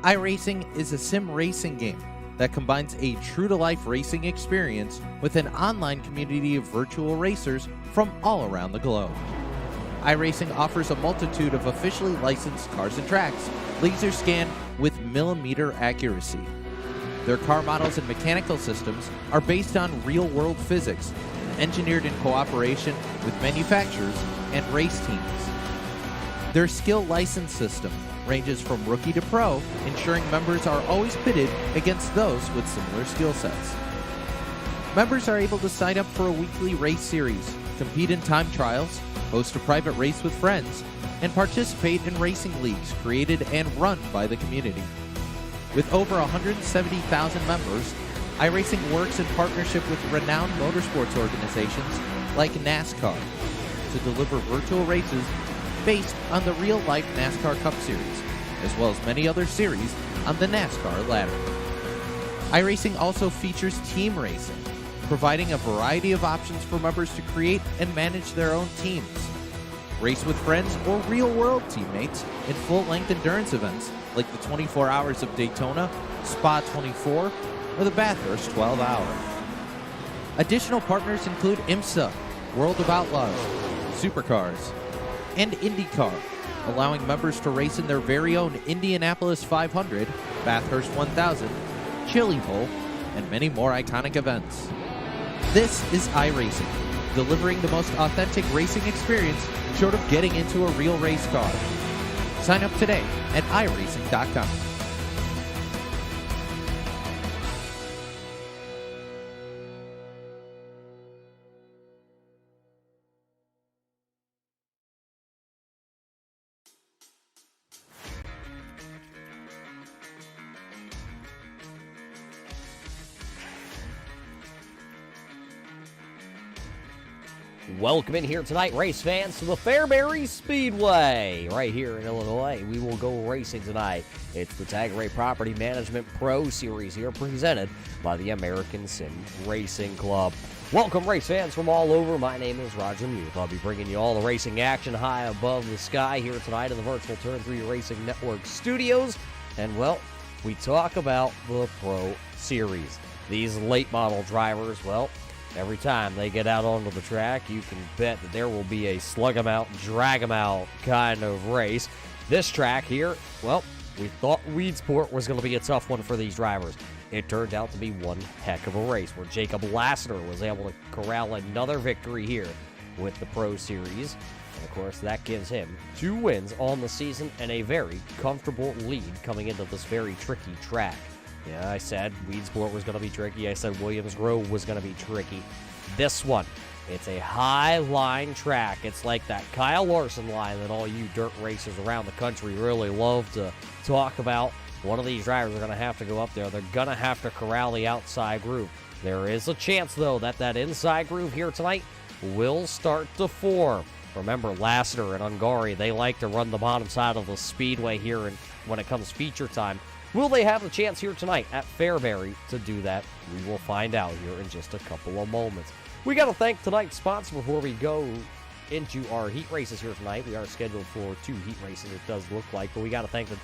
iRacing is a sim racing game that combines a true-to-life racing experience with an online community of virtual racers from all around the globe. iRacing offers a multitude of officially licensed cars and tracks, laser scanned with millimeter accuracy. Their car models and mechanical systems are based on real-world physics, engineered in cooperation with manufacturers and race teams. Their skill license system ranges from rookie to pro, ensuring members are always pitted against those with similar skill sets. Members are able to sign up for a weekly race series, compete in time trials, host a private race with friends, and participate in racing leagues created and run by the community. With over 170,000 members, iRacing works in partnership with renowned motorsports organizations like NASCAR to deliver virtual races based on the real-life NASCAR Cup Series, as well as many other series on the NASCAR ladder. iRacing also features team racing, providing a variety of options for members to create and manage their own teams. Race with friends or real-world teammates in full-length endurance events like the 24 Hours of Daytona, Spa 24, or the Bathurst 12 Hour. Additional partners include IMSA, World of Outlaws, Supercars, and IndyCar, allowing members to race in their very own Indianapolis 500, Bathurst 1000, Chili Bowl, and many more iconic events. This is iRacing, delivering the most authentic racing experience short of getting into a real race car. Sign up today at iRacing.com. Welcome in here tonight, race fans, to the Fairbury Speedway. Right here in Illinois, we will go racing tonight. It's the Tagarè Property Management Pro Series here, presented by the American Sim Racing Club. Welcome, race fans from all over. My name is Roger Muth. I'll be bringing you all the racing action high above the sky here tonight in the virtual Turn 3 Racing Network studios. And, well, we talk about the Pro Series. These late model drivers, well, every time they get out onto the track, you can bet that there will be a slug 'em out, drag 'em out kind of race. This track here, well, we thought Weedsport was going to be a tough one for these drivers. It turned out to be one heck of a race where Jacob Lassiter was able to corral another victory here with the Pro Series. And, of course, that gives him 2 wins on the season and a very comfortable lead coming into this very tricky track. Yeah, I said Weedsport was going to be tricky. I said Williams Grove was going to be tricky. This one, it's a high-line track. It's like that Kyle Larson line that all you dirt racers around the country really love to talk about. One of these drivers are going to have to go up there. They're going to have to corral the outside groove. There is a chance, though, that that inside groove here tonight will start to form. Remember, Lassiter and Ungari, they like to run the bottom side of the speedway here and when it comes feature time. Will they have the chance here tonight at Fairbury to do that? We will find out here in just a couple of moments. We got to thank tonight's sponsor before we go into our heat races here tonight. We are scheduled for 2 heat races, it does look like, but we got to thank the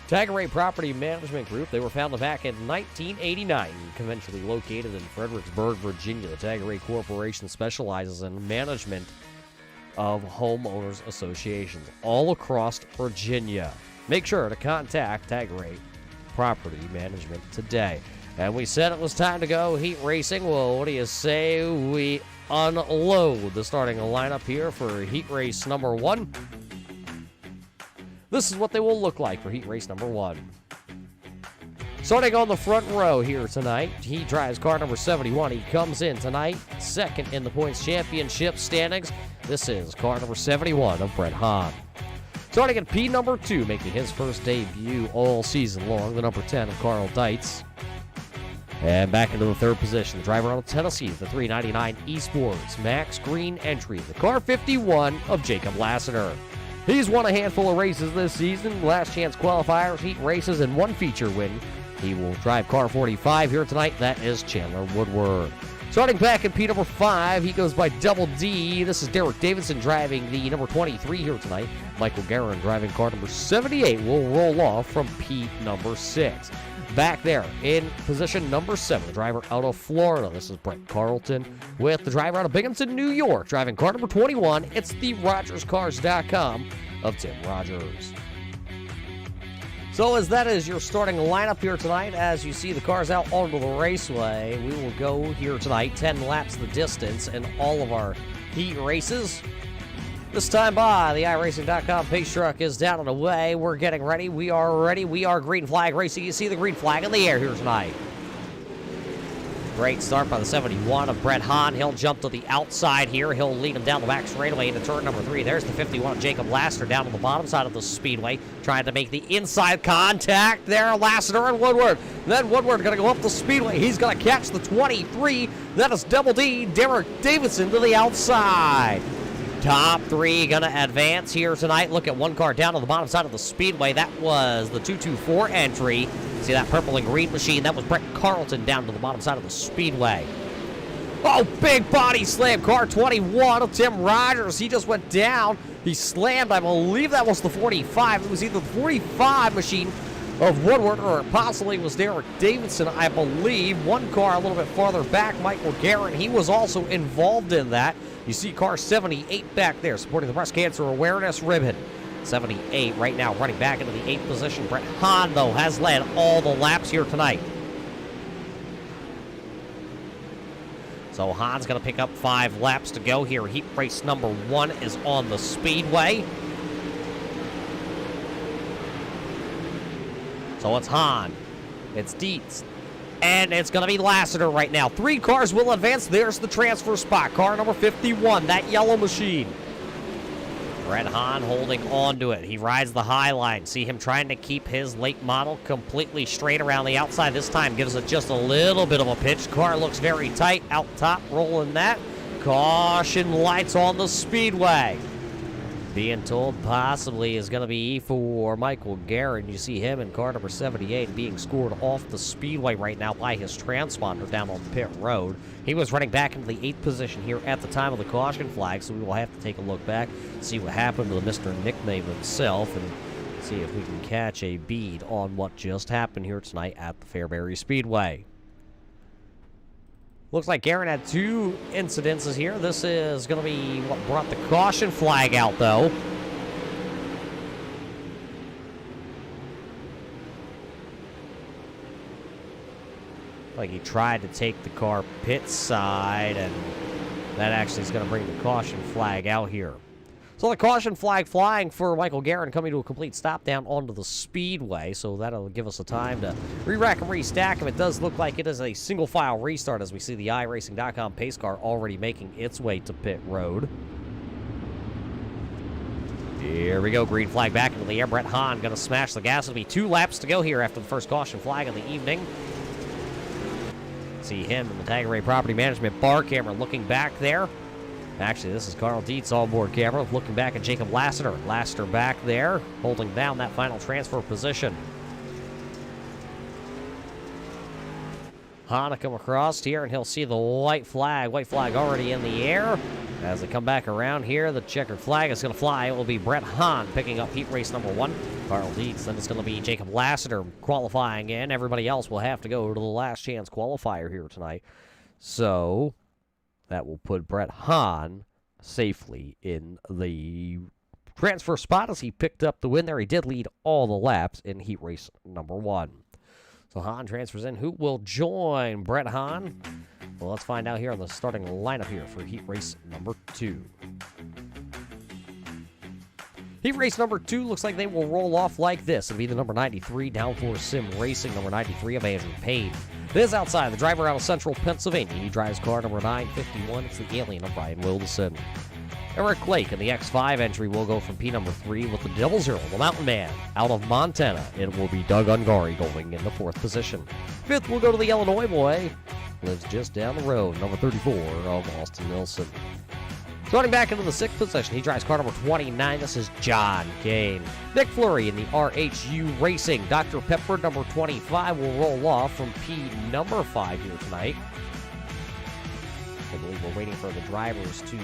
Tagarè Property Management Group. They were founded back in 1989, conventionally located in Fredericksburg, Virginia. The Tagarè Corporation specializes in management of homeowners associations all across Virginia. Make sure to contact Tagarè Property Management today. And we said it was time to go heat racing. Well, what do you say we unload the starting lineup here for heat race number 1? This is what they will look like for heat race number 1. Starting on the front row here tonight, he drives car number 71. He comes in tonight second in the points championship standings. This is car number 71 of Brett Hahn. Starting at P number 2, making his first debut all season long, the number 10 of Carl Deitz. And back into the third position, the driver out of Tennessee, the 399 Esports Max Green entry, the car 51 of Jacob Lassiter. He's won a handful of races this season, last chance qualifiers, heat races, and 1 feature win. He will drive car 45 here tonight. That is Chandler Woodward. Starting back in P number 5, he goes by Double D. This is Derek Davidson driving the number 23 here tonight. Michael Guerin driving car number 78 will roll off from P number 6. Back there in position number 7, the driver out of Florida. This is Brett Carlton with the driver out of Binghamton, New York, driving car number 21. It's the RogersCars.com of Tim Rogers. So as that is your starting lineup here tonight, as you see the cars out onto the raceway, we will go here tonight 10 laps the distance in all of our heat races. This time by the iRacing.com pace truck is down and away. We're getting ready. We are ready. We are green flag racing. You see the green flag in the air here tonight. Great start by the 71 of Brett Hahn. He'll jump to the outside here. He'll lead him down the back straightaway into turn number 3. There's the 51 of Jacob Lassiter down on the bottom side of the speedway, trying to make the inside contact there. Lassiter and Woodward. Then Woodward going to go up the speedway. He's going to catch the 23. That is Double D, Derek Davidson to the outside. Top 3 going to advance here tonight. Look at one car down on the bottom side of the speedway. That was the 224 entry. See that purple and green machine? That was Brett Carlton down to the bottom side of the speedway. Oh, big body slam. Car 21 of Tim Rogers. He just went down. He slammed, I believe that was the 45. It was either the 45 machine of Woodward or it possibly was Derek Davidson, I believe. One car a little bit farther back, Michael Guerin. He was also involved in that. You see car 78 back there supporting the breast cancer awareness ribbon. 78 right now running back into the 8th position. Brett Hahn, though, has led all the laps here tonight. So Hahn's going to pick up 5 laps to go here. Heat race number 1 is on the speedway. So it's Hahn. It's Dietz. And it's going to be Lassiter right now. 3 cars will advance. There's the transfer spot. Car number 51, that yellow machine. Brett Hahn holding on to it. He rides the high line. See him trying to keep his late model completely straight around the outside. This time gives it just a little bit of a pitch. Car looks very tight. Out top, rolling that. Caution lights on the speedway. Being told possibly is going to be for Michael Guerin. You see him in car number 78 being scored off the speedway right now by his transponder down on pit road. He was running back into the 8th position here at the time of the caution flag, so we will have to take a look back, see what happened to Mr. Nickname himself, and see if we can catch a bead on what just happened here tonight at the Fairbury Speedway. Looks like Guerin had 2 incidences here. This is going to be what brought the caution flag out, though. Like he tried to take the car pit side, and that actually is going to bring the caution flag out here. So the caution flag flying for Michael Guerin coming to a complete stop down onto the speedway. So that'll give us a time to re-rack and restack him. It does look like it is a single file restart as we see the iRacing.com pace car already making its way to pit road. Here we go. Green flag back into the air. Brett Hahn going to smash the gas. It'll be 2 laps to go here after the first caution flag of the evening. See him in the Tagarè Property Management bar camera looking back there. Actually, this is Carl Dietz on board camera looking back at Jacob Lassiter. Lassiter back there, holding down that final transfer position. Hahn come across here, and he'll see the white flag. White flag already in the air. As they come back around here, the checkered flag is going to fly. It will be Brett Hahn picking up heat race number 1. Carl Dietz, then it's going to be Jacob Lassiter qualifying in. Everybody else will have to go to the last chance qualifier here tonight. So that will put Brett Hahn safely in the transfer spot as he picked up the win there. He did lead all the laps in heat race number 1. So Hahn transfers in. Who will join Brett Hahn? Well, let's find out here on the starting lineup here for heat race number 2. Heat race number 2 looks like they will roll off like this. It'll be the number 93, Downforce Sim Racing, number 93 of Andrew Payne. It is outside. The driver out of Central Pennsylvania. He drives car number 951. It's the alien of Brian Wilderson. Eric Lake in the X5 entry will go from P number 3 with the Double Zero, the Mountain Man. Out of Montana, it will be Doug Ungari going in the 4th position. 5th will go to the Illinois boy. Lives just down the road, number 34 of Austin Nilsson. Starting back into the 6th position, he drives car number 29. This is John Kane. Nick Fleury in the RHU Racing. Dr. Pepper, number 25, will roll off from P number 5 here tonight. I believe we're waiting for the drivers to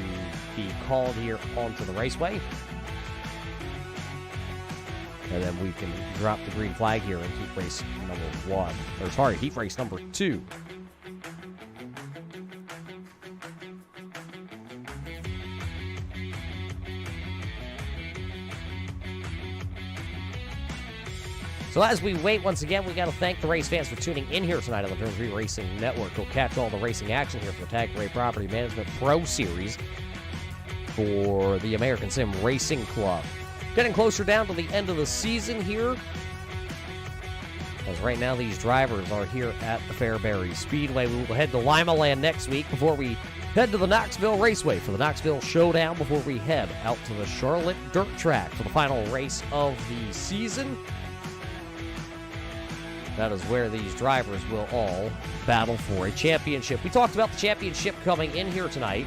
be called here onto the raceway. And then we can drop the green flag here in heat race heat race number 2. So as we wait, once again, we got to thank the race fans for tuning in here tonight on the Turn 3 Racing Network. You'll catch all the racing action here for the Tagarè Property Management Pro Series for the American Sim Racing Club. Getting closer down to the end of the season here, as right now these drivers are here at the Fairbury Speedway. We will head to Lima Land next week before we head to the Knoxville Raceway for the Knoxville Showdown before we head out to the Charlotte Dirt Track for the final race of the season. That is where these drivers will all battle for a championship. We talked about the championship coming in here tonight.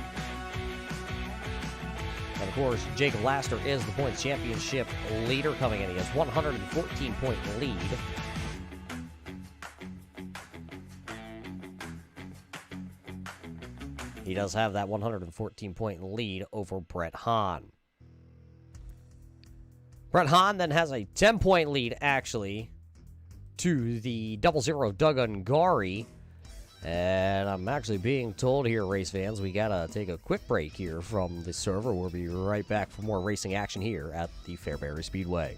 And of course, Jacob Laster is the points championship leader coming in. He has 114-point lead. He does have that 114-point lead over Brett Hahn. Brett Hahn then has a 10-point lead, actually, to the 00 Doug Ungari. And I'm actually being told here, race fans, we gotta take a quick break here from the server. We'll be right back for more racing action here at the Fairbury Speedway.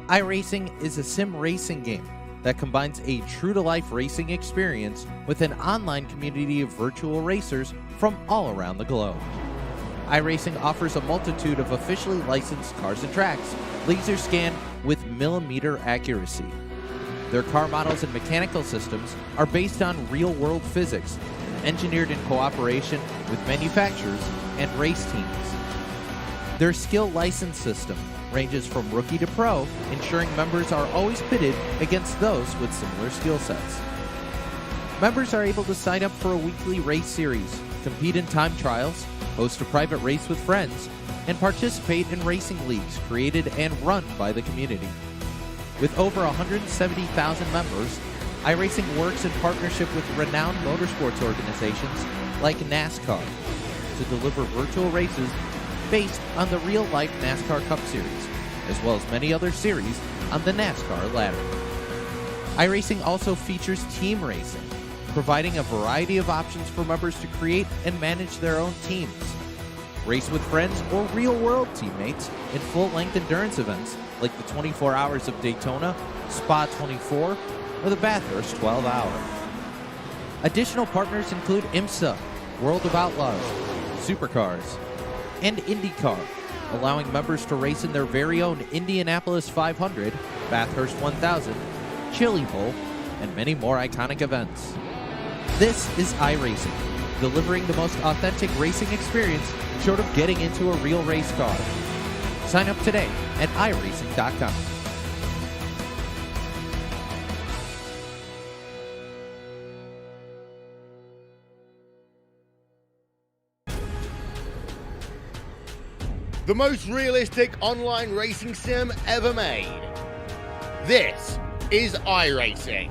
iRacing is a sim racing game that combines a true-to-life racing experience with an online community of virtual racers from all around the globe. iRacing offers a multitude of officially licensed cars and tracks, laser scanned with millimeter accuracy. Their car models and mechanical systems are based on real-world physics, engineered in cooperation with manufacturers and race teams. Their skill license system ranges from rookie to pro, ensuring members are always pitted against those with similar skill sets. Members are able to sign up for a weekly race series, compete in time trials, host a private race with friends, and participate in racing leagues created and run by the community. With over 170,000 members, iRacing works in partnership with renowned motorsports organizations like NASCAR to deliver virtual races based on the real-life NASCAR Cup Series, as well as many other series on the NASCAR ladder. iRacing also features team racing, providing a variety of options for members to create and manage their own teams. Race with friends or real-world teammates in full-length endurance events like the 24 Hours of Daytona, Spa 24, or the Bathurst 12-Hour. Additional partners include IMSA, World of Outlaws, Supercars, and IndyCar, allowing members to race in their very own Indianapolis 500, Bathurst 1000, Chili Bowl, and many more iconic events. This is iRacing, delivering the most authentic racing experience short of getting into a real race car. Sign up today at iRacing.com. The most realistic online racing sim ever made. This is iRacing.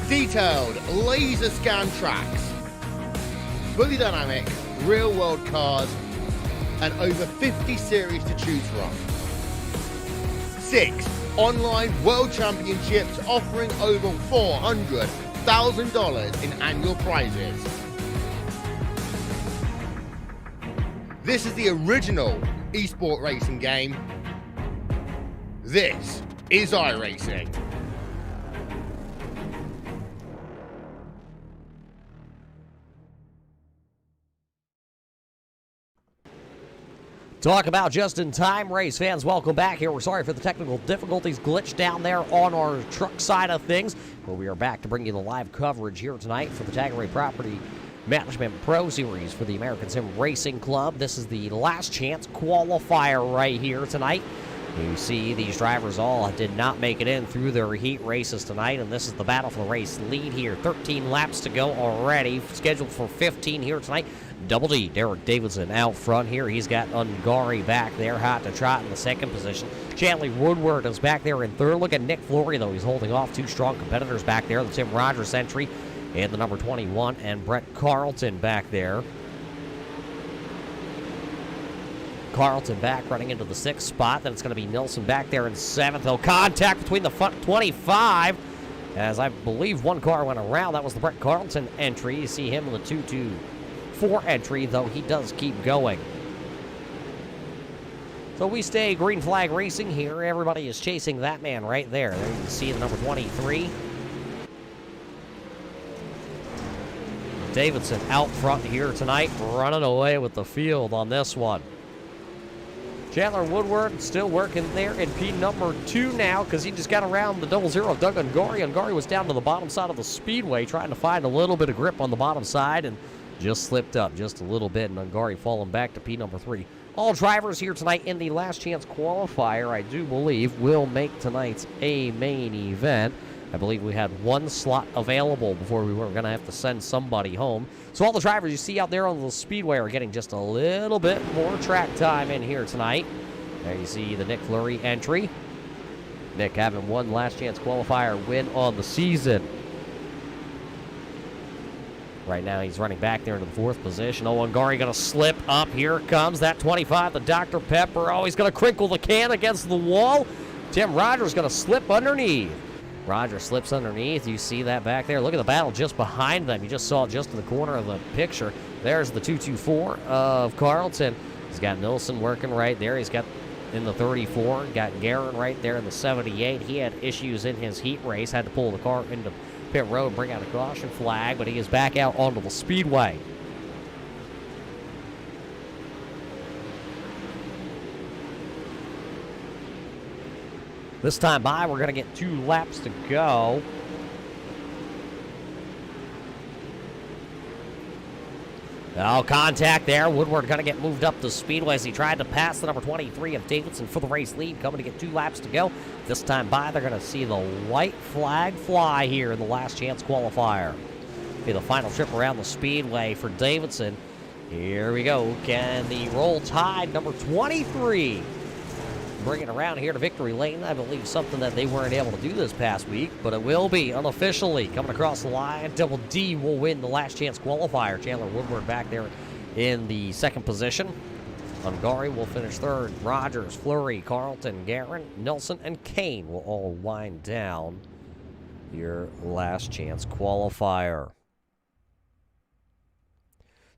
Detailed laser scan tracks, fully dynamic real world cars, and over 50 series to choose from. 6 online world championships offering over $400,000 in annual prizes. This is the original esport racing game. This is iRacing. Talk about just-in-time race fans. Welcome back here. We're sorry for the technical difficulties, glitch down there on our truck side of things, but we are back to bring you the live coverage here tonight for the Tagarè Property Management Pro Series for the American Sim Racing Club. This is the last chance qualifier right here tonight. You see these drivers all did not make it in through their heat races tonight, and this is the battle for the race lead here. 13 laps to go already, scheduled for 15 here tonight. Double D, Derek Davidson out front here. He's got Ungari back there, hot to trot in the second position. Chandler Woodward is back there in third. Look at Nick Flory, though. He's holding off two strong competitors back there. The Tim Rogers entry and the number 21, and Brett Carlton back there. Carlton back running into the sixth spot. Then it's going to be Nilsson back there in seventh. Though contact between the front 25. As I believe one car went around. That was the Brett Carlton entry. You see him in the 2-2-4 entry, though he does keep going. So we stay green flag racing here. Everybody is chasing that man right there. There you can see the number 23. Davidson out front here tonight, running away with the field on this one. Chandler Woodward still working there in P number 2 now because he just got around the 00 of Doug Ungari. Ungari was down to the bottom side of the speedway trying to find a little bit of grip on the bottom side and just slipped up just a little bit, and Ungari falling back to P number 3. All drivers here tonight in the last chance qualifier, I do believe, will make tonight's a main event. I believe we had one slot available before we were going to have to send somebody home. So all the drivers you see out there on the speedway are getting just a little bit more track time in here tonight. There you see the Nick Fleury entry. Nick having one last chance qualifier win on the season. Right now he's running back there into the 4th position. Oh, Ungari going to slip up. Here comes that 25, the Dr. Pepper. Oh, he's going to crinkle the can against the wall. Tim Rogers going to slip underneath. Roger slips underneath. You see that back there. Look at the battle just behind them. You just saw it just in the corner of the picture. There's the 224 of Carlton. He's got Nilsson working right there. He's got in the 34. Got Guerin right there in the 78. He had issues in his heat race. Had to pull the car into pit road, bring out a caution flag, but he is back out onto the speedway. This time by, we're going to get 2 laps to go. Oh, contact there. Woodward going to get moved up the speedway as he tried to pass the number 23 of Davidson for the race lead. Coming to get 2 laps to go. This time by, they're going to see the white flag fly here in the last chance qualifier. Be the final trip around the speedway for Davidson. Here we go. Can the Roll Tide number 23 bring it around here to victory lane? I believe something that they weren't able to do this past week, but it will be unofficially coming across the line. Double D will win the last chance qualifier. Chandler Woodward back there in the 2nd position. Ungari will finish 3rd. Rogers, Fleury, Carlton, Guerin, Nilsson, and Kane will all wind down your last chance qualifier.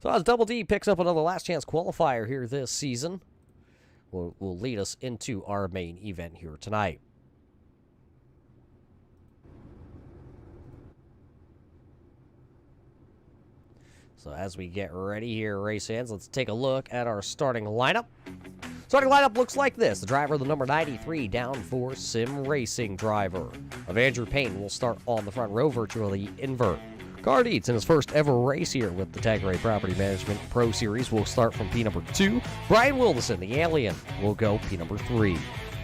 So as Double D picks up another last chance qualifier here this season, will lead us into our main event here tonight. So as we get ready here, race fans, let's take a look at our starting lineup. Starting lineup looks like this. The driver of the number 93, down for Sim Racing driver of Andrew Payne will start on the front row, virtually invert. Car Dietz in his first ever race here with the Tagarè Property Management Pro Series will start from P number 2. Brian Wilderson, the Alien, will go P number 3.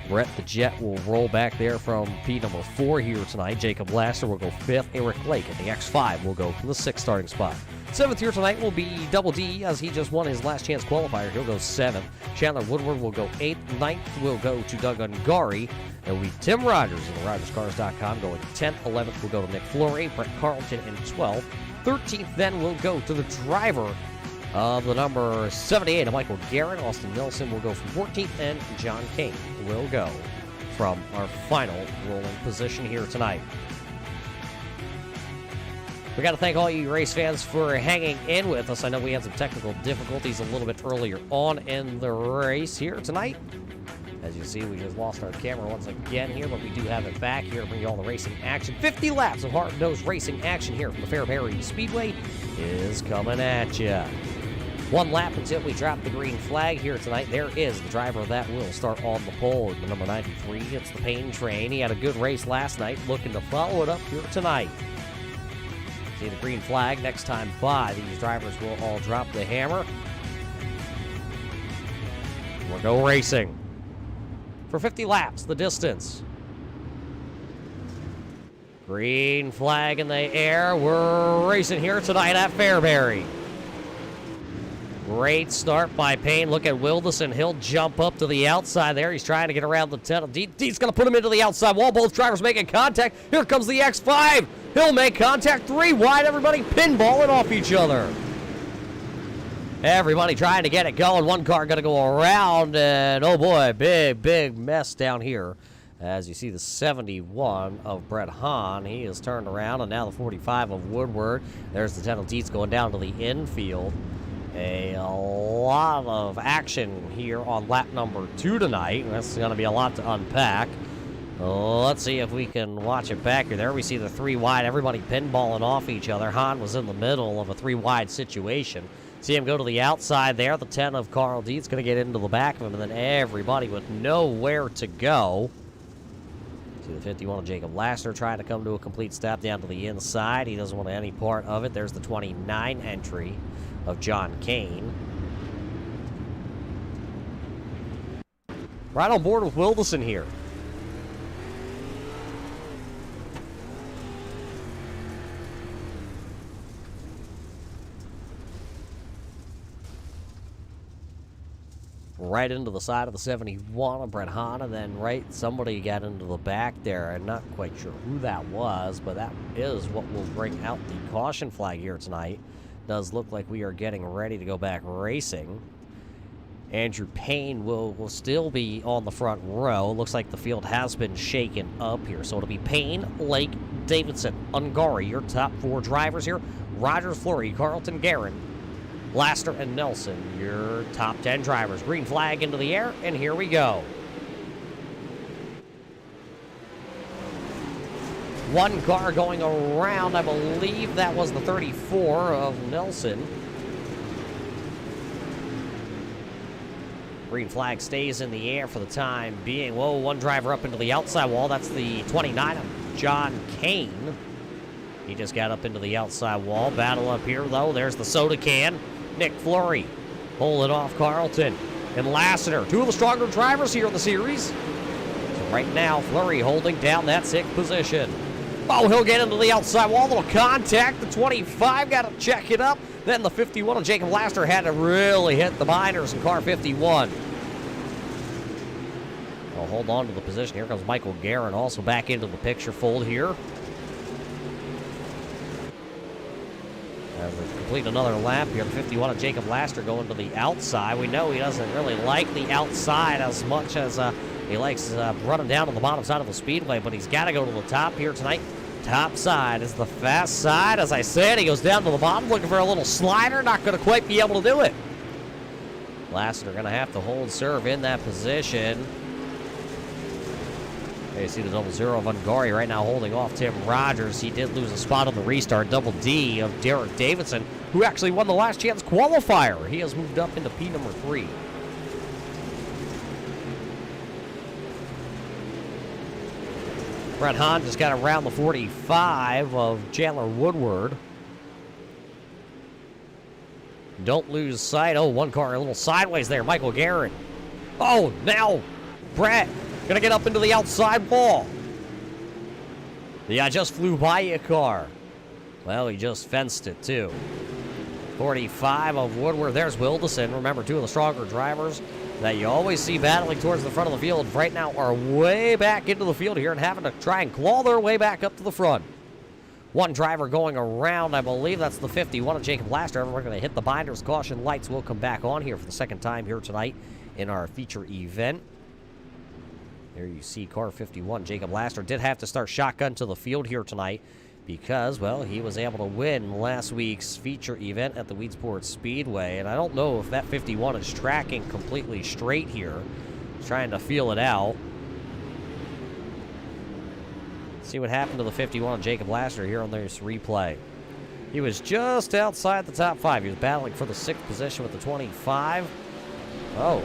Brett the Jet will roll back there from P number 4 here tonight. Jacob Lasser will go 5th. Eric Lake at the X5 will go from the 6th starting spot. 7th here tonight will be Double D, as he just won his last chance qualifier. He'll go 7th. Chandler Woodward will go 8th. 9th will go to Doug Ungari. It will be Tim Rogers of the RogersCars.com going 10th. 11th will go to Nick Fleury. Brett Carlton in 12th. 13th then will go to the driver of the number 78 of Michael Guerin. Austin Nilsson will go from 14th, and John Kane will go from our final rolling position here tonight. We got to thank all you race fans for hanging in with us. I know we had some technical difficulties a little bit earlier on in the race here tonight. As you see, we just lost our camera once again here, but we do have it back here to bring you all the racing action. 50 laps of hard-nosed racing action here from the Fairbury Speedway is coming at you. 1 lap until we drop the green flag here tonight. There is the driver that will start on the pole, the number 93. It's the Payne train. He had a good race last night, looking to follow it up here tonight. See the green flag next time by. These drivers will all drop the hammer. We'll go racing for 50 laps, the distance. Green flag in the air. We're racing here tonight at Fairbury. Great start by Payne. Look at Wilderson. He'll jump up to the outside there. He's trying to get around the tunnel. He's going to put him into the outside wall. Both drivers making contact. Here comes the X5. He'll make contact. 3 wide. Everybody pinballing off each other. Everybody trying to get it going. One car going to go around. And, oh, boy, big mess down here. As you see the 71 of Brett Hahn. He is turned around. And now the 45 of Woodward. There's the 10 of Dietz going down to the infield. A lot of action here on lap number 2 tonight. That's going to be a lot to unpack. Let's see if we can watch it back here. There we see the 3 wide. Everybody pinballing off each other. Hahn was in the middle of a 3 wide situation. See him go to the outside there. The 10 of Carl Dietz going to get into the back of him. And then everybody with nowhere to go. See the 51 of Jacob Laster trying to come to a complete stop down to the inside. He doesn't want any part of it. There's the 29 entry of John Kane. Right on board with Wilderson here. Right into the side of the 71 of Brett Hahn, and then somebody got into the back there. I'm not quite sure who that was, but that is what will bring out the caution flag here tonight. Does look like we are getting ready to go back racing. Andrew Payne will still be on the front row. Looks like the field has been shaken up here. So it'll be Payne, Lake, Davidson, Ungari, your top 4 drivers here. Rogers, Fleury, Carlton, Guerin, Laster, and Nelson, your top 10 drivers. Green flag into the air, and here we go. One car going around. I believe that was the 34 of Nelson. Green flag stays in the air for the time being. Whoa, one driver up into the outside wall. That's the 29 of John Kane. He just got up into the outside wall. Battle up here, though. There's the soda can. Nick Fleury pulling off Carlton and Lassiter. 2 of the stronger drivers here in the series. So right now, Fleury holding down that 6th position. Oh, he'll get into the outside wall. Little contact. The 25 got to check it up. Then the 51 of Jacob Laster had to really hit the minors in car 51. Well, hold on to the position. Here comes Michael Guerin also back into the picture fold here. As we complete another lap here, the 51 of Jacob Laster going to the outside. We know he doesn't really like the outside as much as he likes running down on the bottom side of the speedway, but he's got to go to the top here tonight. Top side is the fast side. As I said, he goes down to the bottom looking for a little slider. Not going to quite be able to do it. Lassiter going to have to hold serve in that position. There you see the 00 of Ungari right now holding off Tim Rogers. He did lose a spot on the restart. Double D of Derek Davidson, who actually won the last chance qualifier. He has moved up into P number 3. Brett Hahn just got around the 45 of Chandler Woodward. Don't lose sight. Oh, one car a little sideways there. Michael Guerin. Oh, now Brett gonna get up into the outside wall. Yeah, just flew by a car. Well, he just fenced it too. 45 of Woodward. There's Wilderson. Remember, 2 of the stronger drivers that you always see battling towards the front of the field right now are way back into the field here and having to try and claw their way back up to the front. One driver going around. I believe that's the 51 of Jacob Laster. We're going to hit the binders. Caution lights will come back on here for the second time here tonight in our feature event. There you see car 51. Jacob Laster did have to start shotgun to the field here tonight because, well, he was able to win last week's feature event at the Weedsport Speedway. And I don't know if that 51 is tracking completely straight here. He's trying to feel it out. See what happened to the 51 of Jacob Laster here on this replay. He was just outside the top 5. He was battling for the 6th position with the 25. Oh,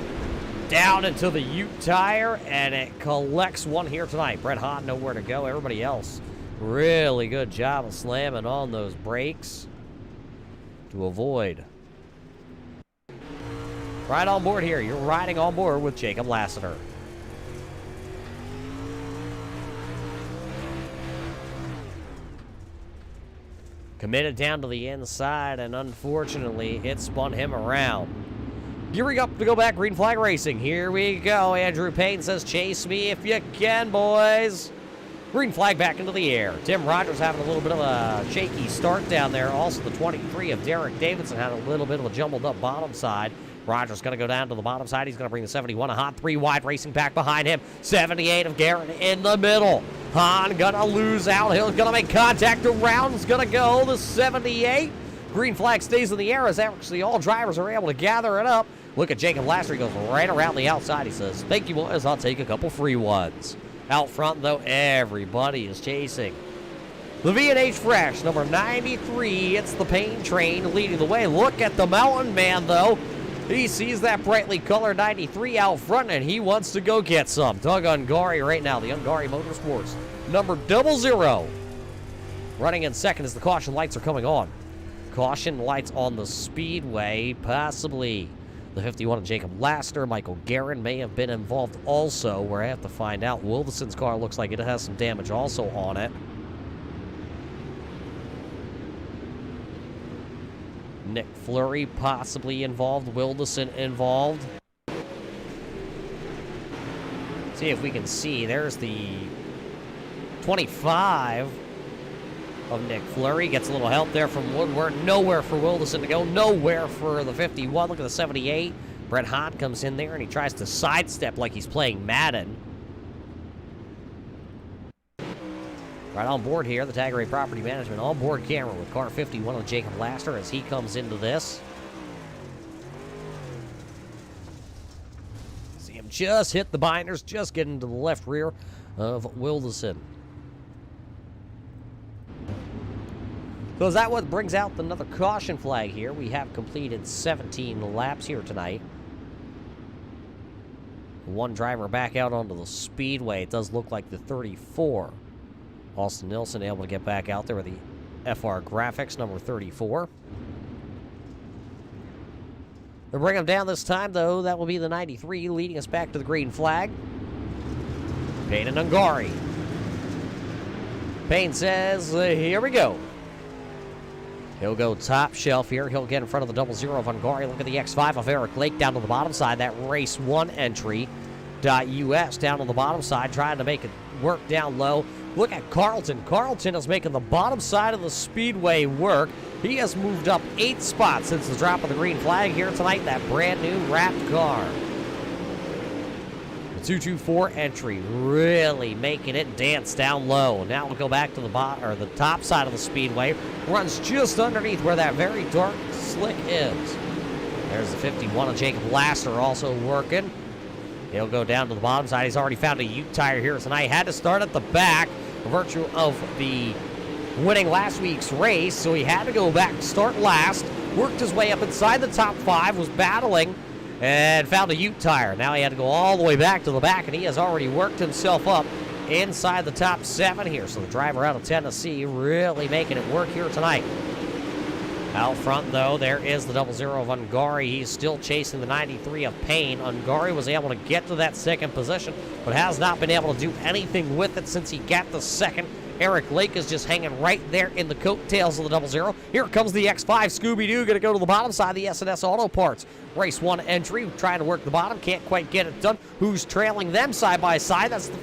down into the Ute tire, and it collects one here tonight. Brett Hahn nowhere to go. Everybody else, really good job of slamming on those brakes to avoid. Right on board here. You're riding on board with Jacob Lassiter. Committed down to the inside, and unfortunately, it spun him around. Gearing up to go back, green flag racing. Here we go. Andrew Payne says, chase me if you can, boys. Green flag back into the air. Tim Rogers having a little bit of a shaky start down there. Also, the 23 of Derek Davidson had a little bit of a jumbled up bottom side. Rogers going to go down to the bottom side. He's going to bring the 71, a Hahn 3 wide racing back behind him. 78 of Garrett in the middle. Hahn going to lose out. Hill's going to make contact. Around's going to go. The 78. Green flag stays in the air as actually all drivers are able to gather it up. Look at Jacob Laster. He goes right around the outside. He says, thank you, boys. I'll take a couple free ones. Out front, though, everybody is chasing. The V&H Fresh, number 93. It's the Payne train leading the way. Look at the Mountain Man, though. He sees that brightly colored 93 out front, and he wants to go get some. Doug Ungari right now, the Ungari Motorsports, number 00. Running in second as the caution lights are coming on. Caution lights on the speedway, possibly. The 51 of Jacob Laster. Michael Guerin may have been involved also, where I have to find out. Wildeson's car looks like it has some damage also on it. Nick Fleury possibly involved. Wildeson involved. See if we can see. There's the 25 of Nick Fleury. Gets a little help there from Woodward. Nowhere for Wildeson to go. Nowhere for the 51. Look at the 78. Brett Hahn comes in there and he tries to sidestep like he's playing Madden. Right on board here, the Tagarè Property Management on-board camera with car 51 of Jacob Laster as he comes into this. See him just hit the binders, just get into the left rear of Wildeson. So is that what brings out another caution flag here? We have completed 17 laps here tonight. One driver back out onto the speedway. It does look like the 34. Austin Nilsson able to get back out there with the FR Graphics, number 34. They'll bring him down this time, though. That will be the 93, leading us back to the green flag. Payne and Ungari. Payne says, here we go. He'll go top shelf here. He'll get in front of the 00 of Ungari. Look at the X5 of Eric Lake down to the bottom side. That race 1 entry. .us down on the bottom side, trying to make it work down low. Look at Carlton. Carlton is making the bottom side of the speedway work. He has moved up 8 spots since the drop of the green flag here tonight. That brand new wrapped car. The 224 entry really making it dance down low. Now we'll go back to the top side of the speedway. Runs just underneath where that very dark slick is. There's the 51 of Jacob Laster also working. He'll go down to the bottom side. He's already found a Ute tire here tonight. Had to start at the back, by virtue of the winning last week's race, so he had to go back and start last. Worked his way up inside the top 5, was battling, and found a Ute tire. Now he had to go all the way back to the back, and he has already worked himself up inside the top 7 here. So the driver out of Tennessee really making it work here tonight. Out front, though, there is the 00 of Ungari. He's still chasing the 93 of Payne. Ungari was able to get to that second position, but has not been able to do anything with it since he got the second. Eric Lake is just hanging right there in the coattails of the 00. Here comes the X5 Scooby-Doo, going to go to the bottom side of the S&S Auto Parts. Race 1 entry, trying to work the bottom, can't quite get it done. Who's trailing them side by side? That's the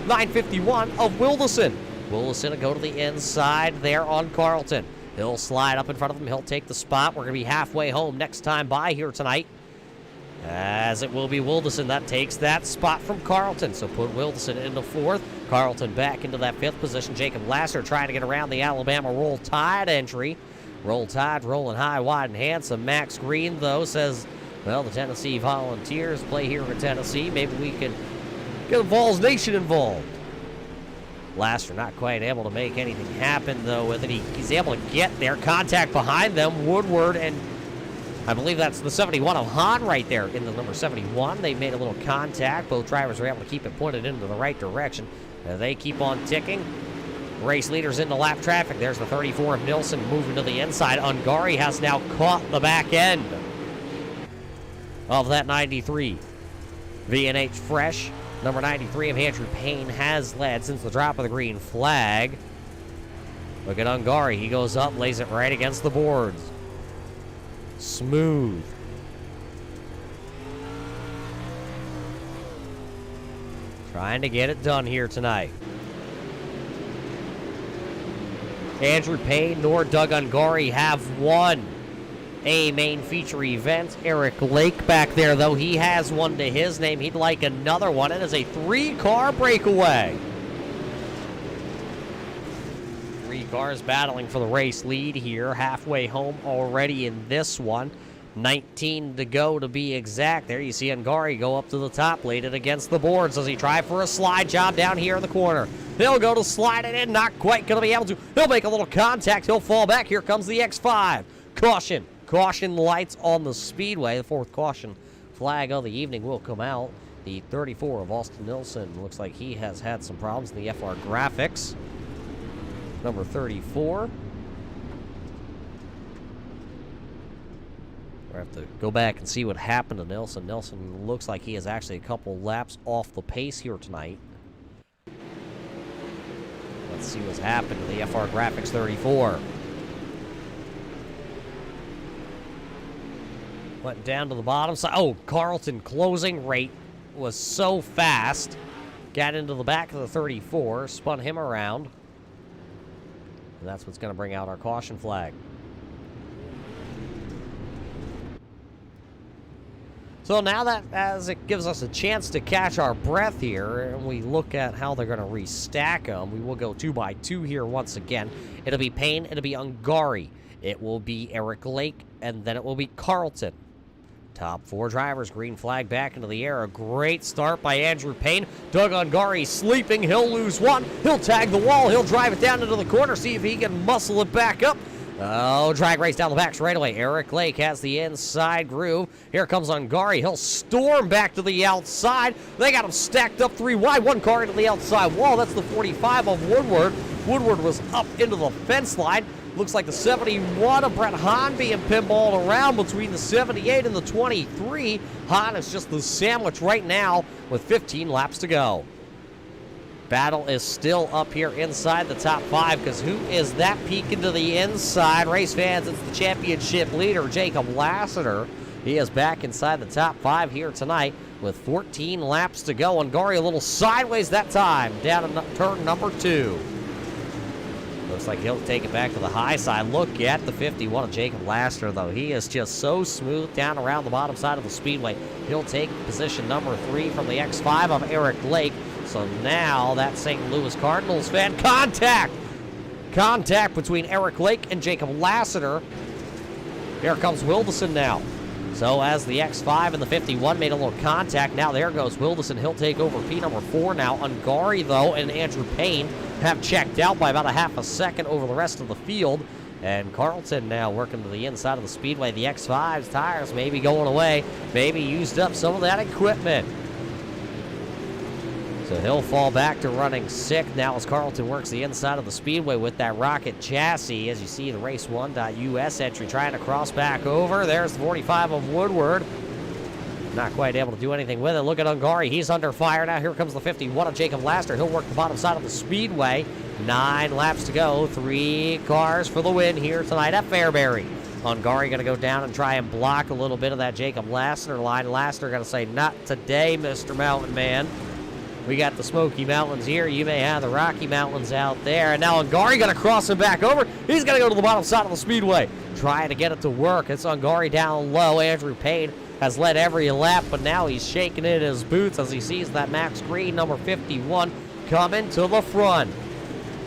951 of Wildeson. Wildeson will go to the inside there on Carlton. He'll slide up in front of him. He'll take the spot. We're going to be halfway home next time by here tonight, as it will be Wildeson that takes that spot from Carlton. So put Wildeson into 4th. Carlton back into that 5th position. Jacob Laster trying to get around the Alabama Roll Tide entry. Roll Tide rolling high, wide, and handsome. Max Green, though, says, well, the Tennessee Volunteers play here in Tennessee. Maybe we can get the Vols Nation involved. Laster not quite able to make anything happen, though, with it. He's able to get there. Contact behind them. Woodward, and I believe that's the 71 of Hahn right there in the number 71. They made a little contact. Both drivers were able to keep it pointed into the right direction. They keep on ticking. Race leaders into lap traffic. There's the 34 of Nilsson moving to the inside. Ungari has now caught the back end of that 93. V&H Fresh, number 93 of Andrew Payne, has led since the drop of the green flag. Look at Ungari. He goes up, lays it right against the boards. Smooth. Trying to get it done here tonight. Andrew Payne nor Doug Ungari have won a main feature event. Eric Lake back there, though, he has one to his name. He'd like another one. It is a 3-car breakaway. 3 cars battling for the race lead here. Halfway home already in this one. 19 to go to be exact. There you see Ungari go up to the top, laid it against the boards. Does he try for a slide job down here in the corner? He'll go to slide it in, not quite going to be able to. He'll make a little contact, he'll fall back. Here comes the X5. Caution. Caution lights on the speedway. The 4th caution flag of the evening will come out. The 34 of Austin Nilsson looks like he has had some problems in the FR graphics. Number 34. We have to go back and see what happened to Nilsson. Nilsson looks like he is actually a couple laps off the pace here tonight. Let's see what's happened to the FR Graphics 34. Went down to the bottom side. Oh, Carlton closing rate was so fast. Got into the back of the 34, spun him around. And that's what's going to bring out our caution flag. So now that as it gives us a chance to catch our breath here, and we look at how they're going to restack them, we will go 2 by 2 here once again. It'll be Payne, it'll be Ungari, it will be Eric Lake, and then it will be Carlton. Top 4 drivers, green flag back into the air. A great start by Andrew Payne. Doug Ungari sleeping, he'll lose one. He'll tag the wall, he'll drive it down into the corner, see if he can muscle it back up. Oh, drag race down the back straight away. Eric Lake has the inside groove. Here comes Ungari. He'll storm back to the outside. They got him stacked up 3 wide. 1 car into the outside wall. That's the 45 of Woodward. Woodward was up into the fence line. Looks like the 71 of Brett Hahn being pinballed around between the 78 and the 23. Hahn is just the sandwich right now with 15 laps to go. Battle is still up here inside the top 5 because who is that peeking to the inside? Race fans, it's the championship leader, Jacob Lassiter. He is back inside the top 5 here tonight with 14 laps to go. Ungari a little sideways that time, down to turn number 2. Looks like he'll take it back to the high side. Look at the 51 of Jacob Lassiter, though. He is just so smooth down around the bottom side of the speedway. He'll take position number 3 from the X5 of Eric Lake. So now that St. Louis Cardinals fan, contact between Eric Lake and Jacob Lassiter. Here comes Wilderson now. So as the X5 and the 51 made a little contact, now there goes Wilderson. He'll take over P number 4 now. Ungari, though, and Andrew Payne have checked out by about a half a second over the rest of the field. And Carlton now working to the inside of the speedway. The X5's tires may be going away, maybe used up some of that equipment. So he'll fall back to running 6th now as Carlton works the inside of the speedway with that rocket chassis. As you see the race1.us entry trying to cross back over. There's the 45 of Woodward. Not quite able to do anything with it. Look at Ungari. He's under fire now. Here comes the 51 of Jacob Lassiter. He'll work the bottom side of the speedway. 9 laps to go. 3 cars for the win here tonight at Fairbury. Ungari going to go down and try and block a little bit of that Jacob Lassiter line. Lassiter going to say, not today, Mr. Mountain Man. We got the Smoky Mountains here. You may have the Rocky Mountains out there. And now Ungari going to cross him back over. He's going to go to the bottom side of the speedway. Trying to get it to work. It's Ungari down low. Andrew Payne has led every lap, but now he's shaking in his boots as he sees that Max Green, number 51, coming to the front.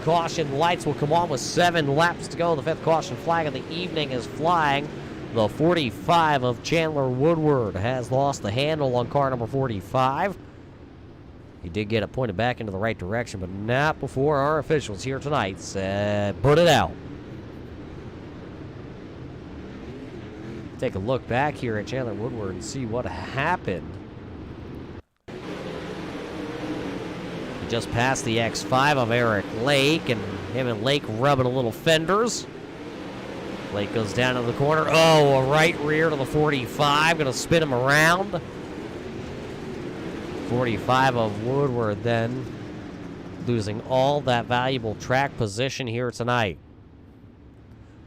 Caution lights will come on with 7 laps to go. The 5th caution flag of the evening is flying. The 45 of Chandler Woodward has lost the handle on car number 45. He did get it pointed back into the right direction, but not before our officials here tonight said, put it out. Take a look back here at Chandler Woodward and see what happened. He just passed the X5 of Eric Lake, and him and Lake rubbing a little fenders. Lake goes down to the corner. Oh, a right rear to the 45. Going to spin him around. 45 of Woodward then losing all that valuable track position here tonight.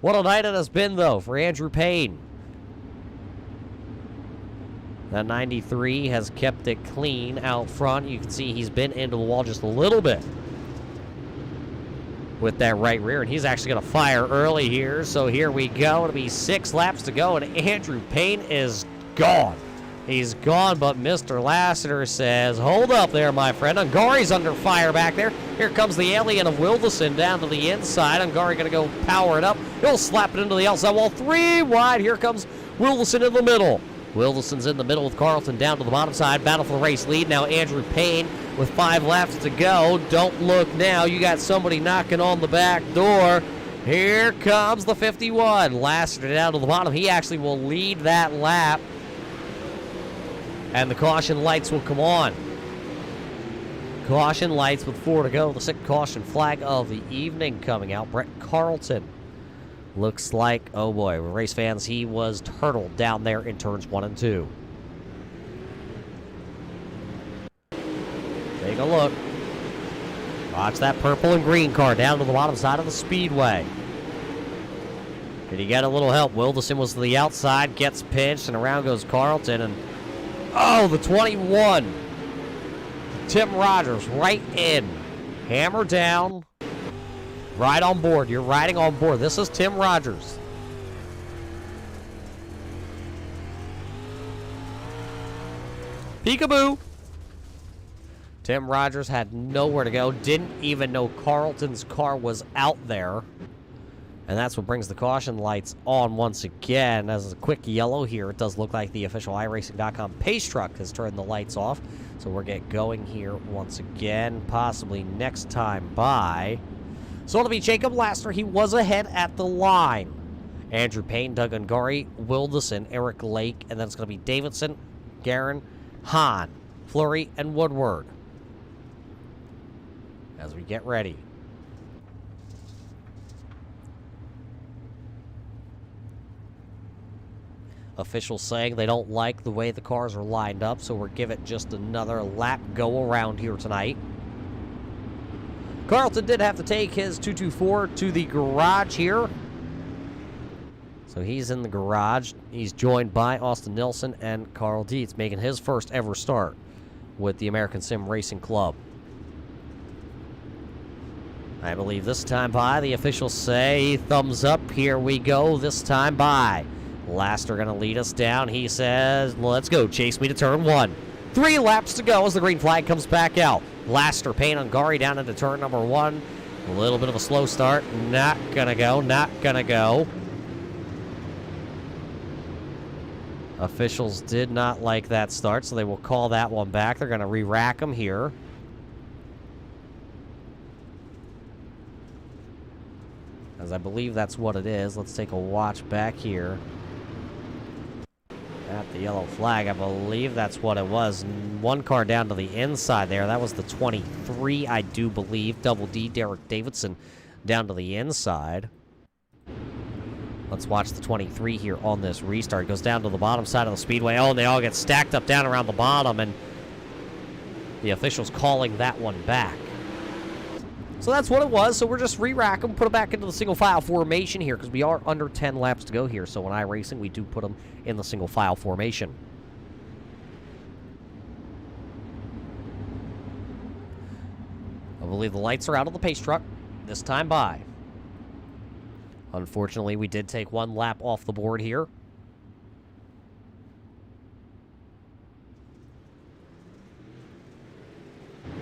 What a night it has been, though, for Andrew Payne. That 93 has kept it clean out front. You can see he's been into the wall just a little bit with that right rear, and he's actually going to fire early here. So here we go. It'll be 6 laps to go, and Andrew Payne is gone. He's gone, but Mr. Lassiter says, hold up there, my friend. Ungari's under fire back there. Here comes the alien of Wilderson down to the inside. Ungari going to go power it up. He'll slap it into the outside wall. 3 wide. Here comes Wilderson in the middle. Wilderson's in the middle with Carlton down to the bottom side. Battle for the race lead. Now Andrew Payne with 5 laps to go. Don't look now. You got somebody knocking on the back door. Here comes the 51. Lassiter down to the bottom. He actually will lead that lap. And the caution lights will come on. Caution lights with 4 to go. The 6th caution flag of the evening coming out. Brett Carlton. Looks like, oh boy, race fans, he was turtled down there in turns 1 and 2. Take a look. Watch that purple and green car down to the bottom side of the speedway. Did he get a little help? Wilderson was to the outside, gets pinched, and around goes Carlton. And oh, the 21. Tim Rogers right in. Hammer down. Ride on board. You're riding on board. This is Tim Rogers. Peekaboo. Tim Rogers had nowhere to go. Didn't even know Carlton's car was out there. And that's what brings the caution lights on once again. As a quick yellow here, it does look like the official iRacing.com pace truck has turned the lights off. So we'll get going here once again, possibly next time by. So it'll be Jacob Lassiter. He was ahead at the line. Andrew Payne, Doug Ungari, Wilderson, Eric Lake, and then it's going to be Davidson, Guerin, Hahn, Fleury, and Woodward. As we get ready. Officials saying they don't like the way the cars are lined up, so we'll give it just another lap go around here tonight. Carlton did have to take his 224 to the garage here. So he's in the garage. He's joined by Austin Nilsson and Carl Dietz, making his first ever start with the American Sim Racing Club. I believe this time by, the officials say, thumbs up, here we go, this time by. Lassiter going to lead us down. He says, let's go, chase me to turn 1. 3 laps to go as the green flag comes back out. Lassiter, Payne, Ungari down into turn number 1. A little bit of a slow start. Not gonna go, not gonna go. Officials did not like that start, so they will call that one back. They're going to re-rack them here. As I believe that's what it is. Let's take a watch back here. At the yellow flag, I believe that's what it was. 1 car down to the inside there. That was the 23, I do believe. Double D, Derek Davidson, down to the inside. Let's watch the 23 here on this restart. Goes down to the bottom side of the speedway. Oh, and they all get stacked up down around the bottom, and the officials calling that one back. So that's what it was. So we're just re-rack them, put them back into the single file formation here, because we are under 10 laps to go here. So in iRacing, we do put them in the single file formation. I believe the lights are out of the pace truck this time by. Unfortunately, we did take 1 lap off the board here.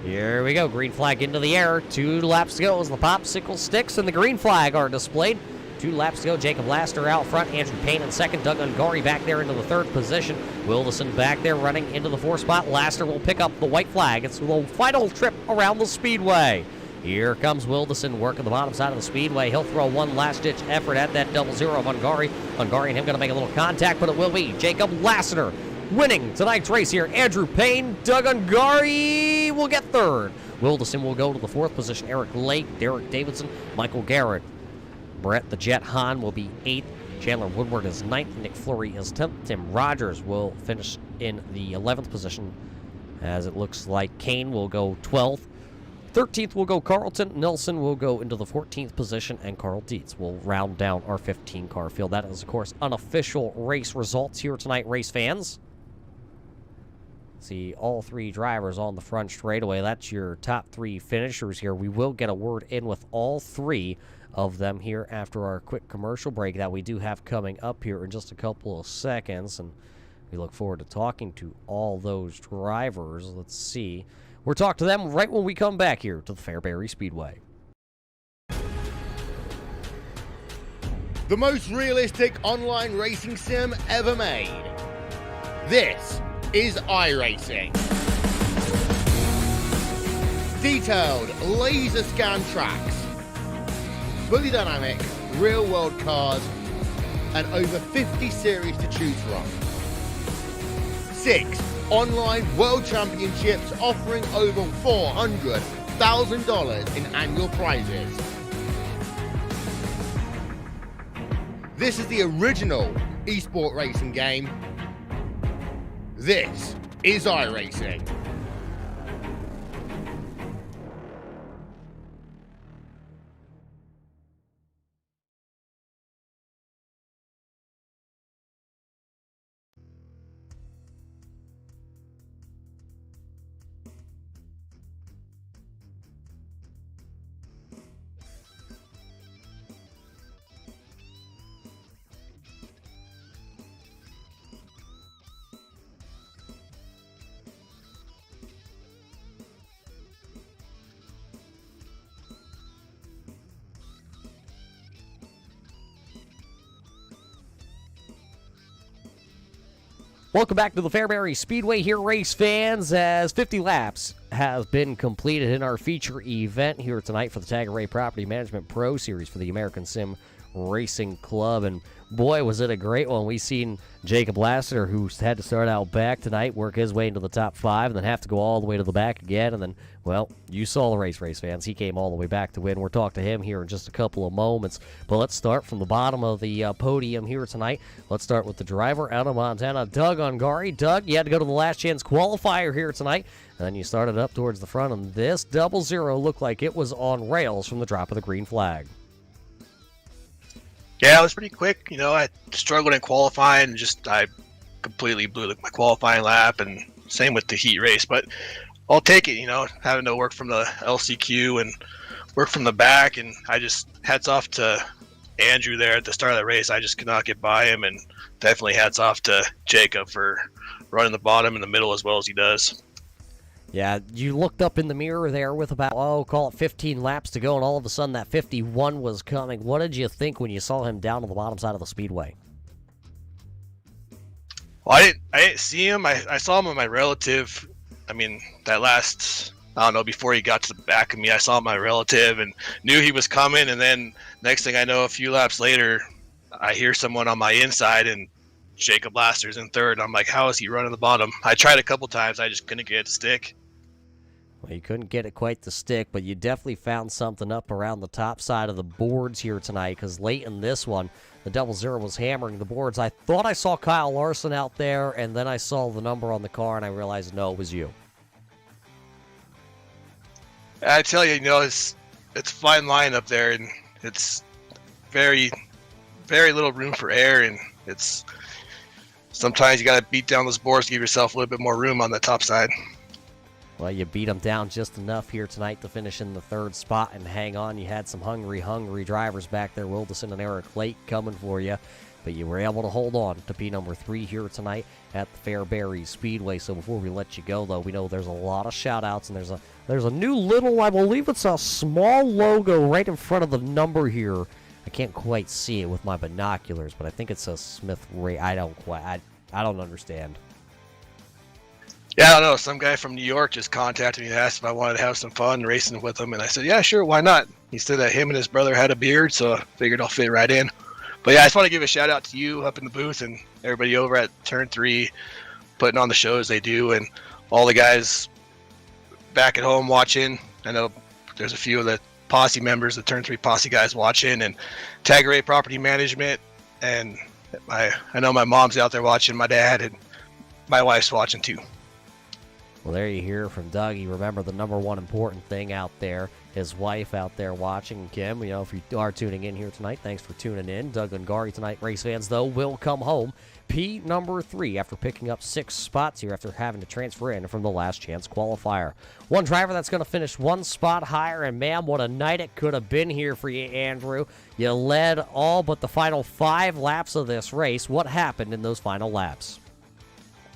Here we go. Green flag into the air. 2 laps to go as the popsicle sticks and the green flag are displayed. 2 laps to go. Jacob Lassiter out front. Andrew Payne in second. Doug Ungari back there into the 3rd position. Wilderson back there running into the 4th spot. Lassiter will pick up the white flag. It's the final trip around the speedway. Here comes Wilderson working the bottom side of the speedway. He'll throw 1 last-ditch effort at that 0-0 of Ungari. Ungari and him going to make a little contact, but it will be Jacob Lassiter winning tonight's race here. Andrew Payne, Doug Ungari will get 3rd. Wilderson will go to the 4th position. Eric Lake, Derek Davidson, Michael Garrett. Brett the Jet Hahn will be 8th. Chandler Woodward is 9th. Nick Fleury is 10th. Tim Rogers will finish in the 11th position, as it looks like Kane will go 12th. 13th will go Carlton. Nelson will go into the 14th position, and Carl Dietz will round down our 15-car field. That is, of course, unofficial race results here tonight, race fans. See all three drivers on the front straightaway. That's your top three finishers here. We will get a word in with all three of them here after our quick commercial break that we do have coming up here in just a couple of seconds. And we look forward to talking to all those drivers. Let's see. We'll talk to them right when we come back here to the Fairbury Speedway. The most realistic online racing sim ever made. This is iRacing. Detailed laser scan tracks, fully dynamic real world cars, and over 50 series to choose from. 6 online world championships offering over $400,000 in annual prizes. This is the original esport racing game. This is iRacing. Welcome back to the Fairbury Speedway here, race fans, as 50 laps has been completed in our feature event here tonight for the Tagarè Property Management Pro Series for the American Sim Racing Club. And boy, was it a great one. We seen Jacob Lassiter, who had to start out back tonight, work his way into the top 5, and then have to go all the way to the back again. And then, well, you saw the race fans. He came all the way back to win. We'll talk to him here in just a couple of moments. But let's start from the bottom of the podium here tonight. Let's start with the driver out of Montana, Doug Ungari. Doug, you had to go to the last chance qualifier here tonight. And then you started up towards the front, and this 00 looked like it was on rails from the drop of the green flag. Yeah, it was pretty quick. You know, I struggled in qualifying, and I completely blew my qualifying lap, and same with the heat race. But I'll take it, you know, having to work from the LCQ and work from the back, and I just hats off to Andrew there at the start of the race. I just could not get by him, and definitely hats off to Jacob for running the bottom and the middle as well as he does. Yeah, you looked up in the mirror there with about, call it 15 laps to go, and all of a sudden that 51 was coming. What did you think when you saw him down on the bottom side of the speedway? Well, I didn't see him. I saw him with my relative. I mean, that last, I don't know, before he got to the back of me, I saw my relative and knew he was coming. And then next thing I know, a few laps later, I hear someone on my inside, and Jacob Laster's in third. I'm like, how is he running the bottom? I tried a couple times. I just couldn't get it to stick. Well, you couldn't get it quite to stick, but you definitely found something up around the top side of the boards here tonight, because late in this one, the 00 was hammering the boards. I thought I saw Kyle Larson out there, and then I saw the number on the car, and I realized, no, it was you. I tell you, you know, it's a fine line up there, and it's very, very little room for air, and it's sometimes you got to beat down those boards to give yourself a little bit more room on the top side. Well, you beat them down just enough here tonight to finish in the third spot and hang on. You had some hungry drivers back there, Wilderson and Eric Lake, coming for you. But you were able to hold on to P number 3 here tonight at the Fairbury Speedway. So before we let you go, though, we know there's a lot of shout-outs, and there's a new little, I believe it's a small logo right in front of the number here. I can't quite see it with my binoculars, but I think it says Smith Ray. I don't understand. Yeah, I don't know. Some guy from New York just contacted me and asked if I wanted to have some fun racing with him, and I said, yeah, sure, why not? He said that him and his brother had a beard, so I figured I'll fit right in. But yeah, I just want to give a shout out to you up in the booth and everybody over at Turn 3 putting on the shows they do, and all the guys back at home watching. I know there's a few of the posse members, the Turn 3 posse guys watching, and Tagarè Property Management, and I know my mom's out there watching, my dad, and my wife's watching too. Well, there you hear from Dougie. Remember the number one important thing out there, his wife out there watching. Kim, if you are tuning in here tonight, thanks for tuning in. Doug Ungari tonight. Race fans, though, will come home P number 3 after picking up 6 spots here after having to transfer in from the last chance qualifier. One driver that's going to finish 1 spot higher, and man, what a night it could have been here for you, Andrew. You led all but the final 5 laps of this race. What happened in those final laps?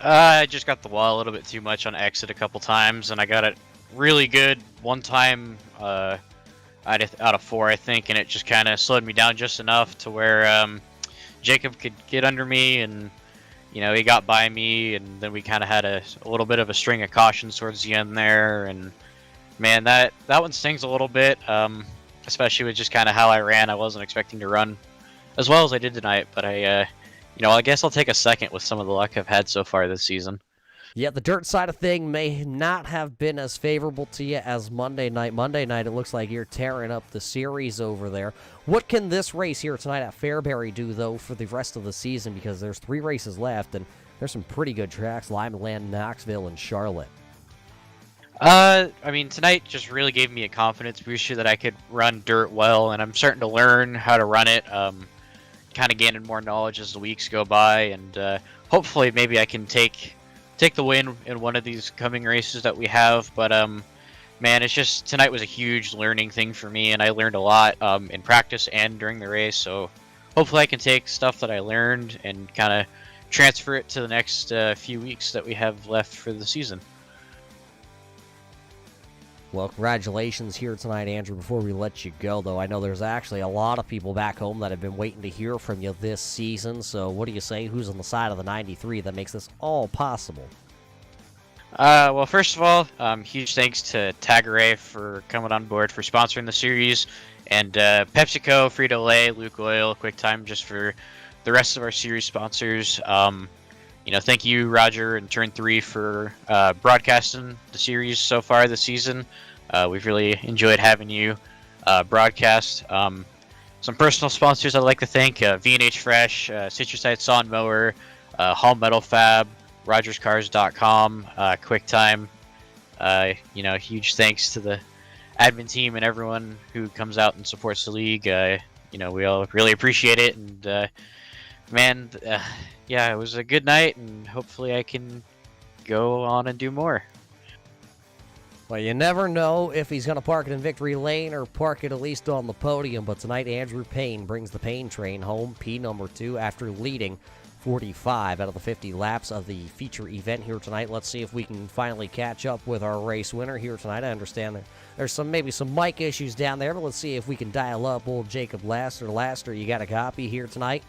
I just got the wall a little bit too much on exit a couple times, and I got it really good one time out of 4, I think, and it just kind of slowed me down just enough to where Jacob could get under me, and he got by me, and then we kind of had a little bit of a string of cautions towards the end there, and man, that one stings a little bit, especially with just kind of how I ran. I wasn't expecting to run as well as I did tonight, but I guess I'll take a second with some of the luck I've had so far this season. Yeah, the dirt side of thing may not have been as favorable to you as Monday night. Monday night, it looks like you're tearing up the series over there. What can this race here tonight at Fairbury do, though, for the rest of the season? Because there's 3 races left, and there's some pretty good tracks: Limeland, Knoxville, and Charlotte. Tonight just really gave me a confidence booster that I could run dirt well, and I'm starting to learn how to run it. Kind of gaining more knowledge as the weeks go by, and hopefully maybe I can take the win in one of these coming races that we have. But man, it's just tonight was a huge learning thing for me, and I learned a lot in practice and during the race. So hopefully I can take stuff that I learned and kind of transfer it to the next few weeks that we have left for the season. Well, congratulations here tonight, Andrew. Before we let you go, though, I know there's actually a lot of people back home that have been waiting to hear from you this season. So what do you say? Who's on the side of the 93 that makes this all possible? Well, first of all, huge thanks to Tagarè for coming on board for sponsoring the series, and PepsiCo, Frito-Lay, Luke Oil, QuickTime, just for the rest of our series sponsors. Thank you, Roger, and Turn 3 for broadcasting the series so far this season. We've really enjoyed having you broadcast. Some personal sponsors I'd like to thank: V&H Fresh, Citrusite Sawn Mower, Hall Metal Fab, RogersCars.com, QuickTime. Huge thanks to the admin team and everyone who comes out and supports the league. We all really appreciate it, and it was a good night, and hopefully I can go on and do more. Well, you never know if he's going to park it in victory lane or park it at least on the podium, but tonight Andrew Payne brings the Payne train home, P number 2, after leading 45 out of the 50 laps of the feature event here tonight. Let's see if we can finally catch up with our race winner here tonight. I understand there's maybe some mic issues down there, but let's see if we can dial up old Jacob Laster. Laster, you got a copy here tonight?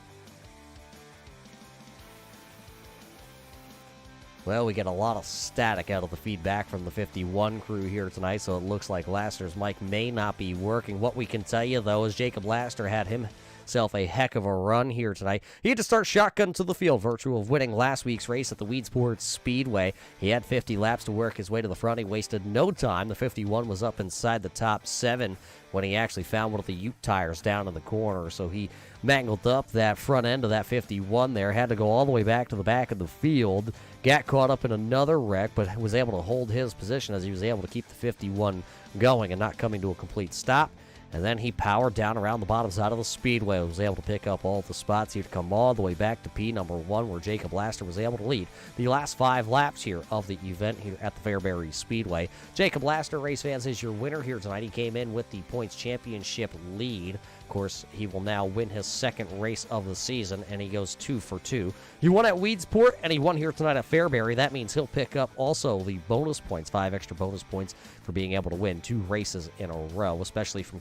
Well, we get a lot of static out of the feedback from the 51 crew here tonight, so it looks like Laster's mic may not be working. What we can tell you, though, is Jacob Laster had himself a heck of a run here tonight. He had to start shotgun to the field, virtue of winning last week's race at the Weedsport Speedway. He had 50 laps to work his way to the front. He wasted no time. The 51 was up inside the top 7 when he actually found one of the Ute tires down in the corner, so he mangled up that front end of that 51 there, had to go all the way back to the back of the field, got caught up in another wreck, but was able to hold his position as he was able to keep the 51 going and not coming to a complete stop. And then he powered down around the bottom side of the speedway, was able to pick up all the spots here to come all the way back to P number 1, where Jacob Laster was able to lead the last 5 laps here of the event here at the Fairbury Speedway. Jacob Laster, race fans, is your winner here tonight. He came in with the points championship lead. Of course, he will now win his second race of the season, and he goes 2 for 2. He won at Weedsport, and he won here tonight at Fairbury. That means he'll pick up also the bonus points, 5 extra bonus points for being able to win 2 races in a row, especially from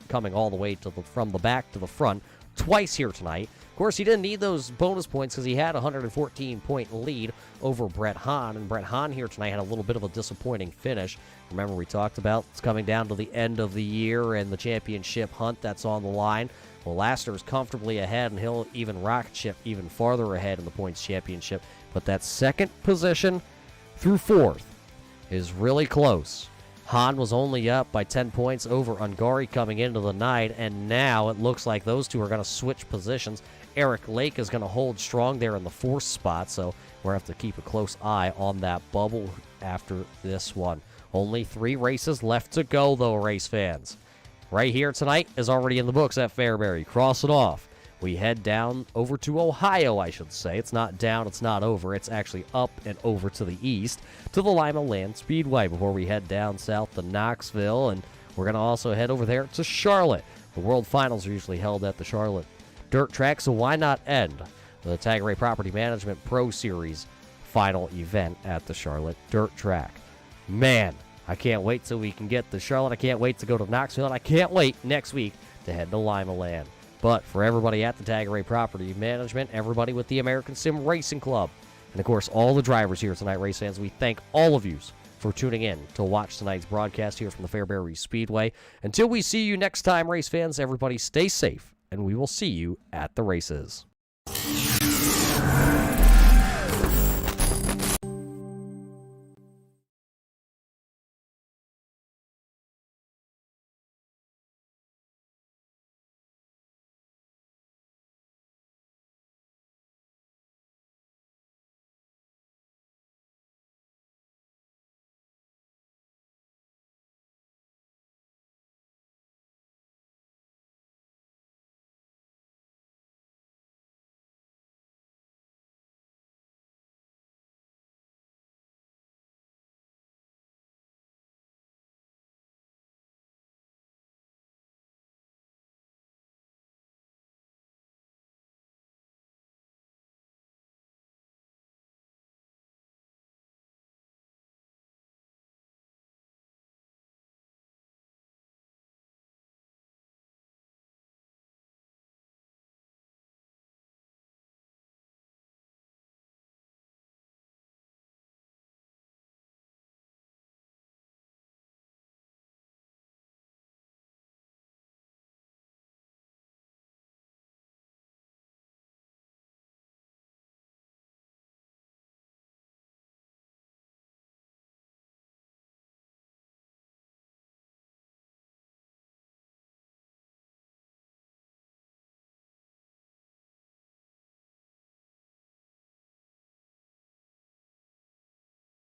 coming all the way from the back to the front twice here tonight. Of course, he didn't need those bonus points because he had a 114-point lead over Brett Hahn, and Brett Hahn here tonight had a little bit of a disappointing finish. Remember, we talked about it's coming down to the end of the year and the championship hunt that's on the line. Well, Laster is comfortably ahead, and he'll even rocket ship even farther ahead in the points championship. But that second position through 4th is really close. Hahn was only up by 10 points over Ungari coming into the night, and now it looks like those two are going to switch positions. Eric Lake is going to hold strong there in the 4th spot, so we're going to have to keep a close eye on that bubble after this one. Only 3 races left to go, though, race fans. Right here tonight is already in the books at Fairbury. Cross it off. We head down over to Ohio, I should say. It's not down, it's not over. It's actually up and over to the east to the Lima Land Speedway before we head down south to Knoxville. And we're going to also head over there to Charlotte. The World Finals are usually held at the Charlotte Dirt Track, so why not end the Tagarè Property Management Pro Series final event at the Charlotte Dirt Track? Man, I can't wait till we can get to Charlotte. I can't wait to go to Knoxville. And I can't wait next week to head to Lima Land. But for everybody at the Tagarè Property Management, everybody with the American Sim Racing Club, and of course all the drivers here tonight, race fans, we thank all of you for tuning in to watch tonight's broadcast here from the Fairbury Speedway. Until we see you next time, race fans, everybody stay safe, and we will see you at the races.